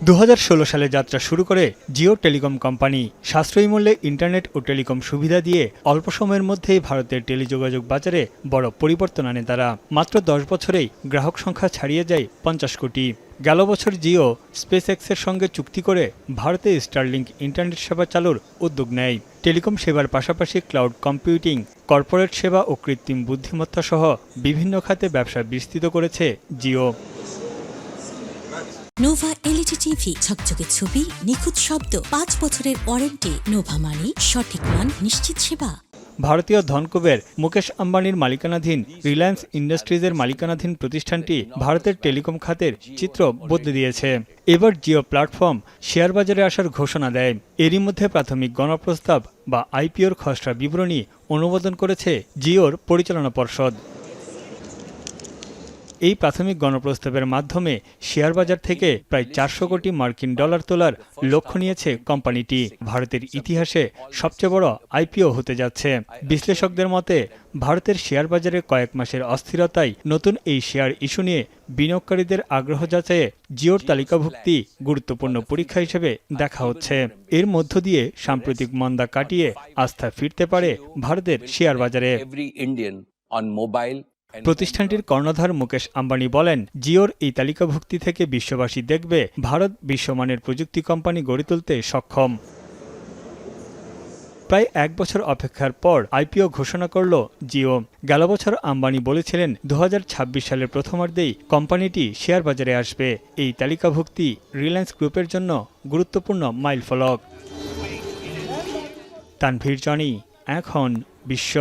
2016 সালে যাত্রা শুরু করে জিও টেলিকম কোম্পানি সাশ্রয়ী মূল্যে ইন্টারনেট ও টেলিকম সুবিধা দিয়ে অল্প সময়ের মধ্যেই ভারতের টেলিযোগাযোগ বাজারে বড় পরিবর্তন আনে তারা। মাত্র 10 বছরেই গ্রাহক সংখ্যা ছাড়িয়ে যায় 50 কোটি। গেল বছর জিও স্পেসএক্সের সঙ্গে চুক্তি করে ভারতে স্টারলিংক ইন্টারনেট সেবা চালুর উদ্যোগ নেয়। টেলিকম সেবার পাশাপাশি ক্লাউড কম্পিউটিং, কর্পোরেট সেবা ও কৃত্রিম বুদ্ধিমত্তা সহ বিভিন্ন খাতে ব্যবসা বিস্তৃত করেছে জিও। নোভা এলইডি টিভি, ঝকঝকে ছবি, নিখুঁত শব্দ, 5 বছরের ওয়ারেন্টি। নোভা মানি সঠিক মান, নিশ্চিত সেবা। ভারতীয় ধনকুবের মুকেশ আম্বানির মালিকানাধীন রিলায়েন্স ইন্ডাস্ট্রিজের মালিকানাধীন প্রতিষ্ঠানটি ভারতের টেলিকম খাতের চিত্র বদলে দিয়েছে। এবার জিও প্ল্যাটফর্ম শেয়ার বাজারে আসার ঘোষণা দেয়। এরই মধ্যে প্রাথমিক গণপ্রস্তাব বা আইপিওর খসড়া বিবরণী অনুমোদন করেছে জিওর পরিচালনা পর্ষদ। এই প্রাথমিক গণপ্রস্তাবের মাধ্যমে শেয়ার বাজার থেকে প্রায় 400 কোটি মার্কিন ডলার তোলার লক্ষ্য নিয়েছে কোম্পানিটি। ভারতের ইতিহাসে সবচেয়ে বড় আইপিও হতে যাচ্ছে। বিশ্লেষকদের মতে ভারতের শেয়ার বাজারে কয়েক মাসের অস্থিরতায় নতুন এই শেয়ার ইস্যু নিয়ে বিনিয়োগকারীদের আগ্রহ যাচাইয়ে জিওর তালিকাভুক্তি গুরুত্বপূর্ণ পরীক্ষা হিসেবে দেখা হচ্ছে। এর মধ্য দিয়ে সাম্প্রতিক মন্দা কাটিয়ে আস্থা ফিরতে পারে ভারতের শেয়ার বাজারে। প্রতিষ্ঠানটির কর্ণধার মুকেশ আম্বানি বলেন, জিওর এই তালিকাভুক্তি থেকে বিশ্ববাসী দেখবে ভারত বিশ্বমানের প্রযুক্তি কোম্পানি গড়ে তুলতে সক্ষম। প্রায় 1 বছর অপেক্ষার পর আইপিও ঘোষণা করল জিও। গেল বছর আম্বানি বলেছিলেন 2026 সালের প্রথমার্ধেই কোম্পানিটি শেয়ার বাজারে আসবে। এই তালিকাভুক্তি রিলায়েন্স গ্রুপের জন্য গুরুত্বপূর্ণ মাইলফলক। তানভীর জনি, এখন বিশ্ব।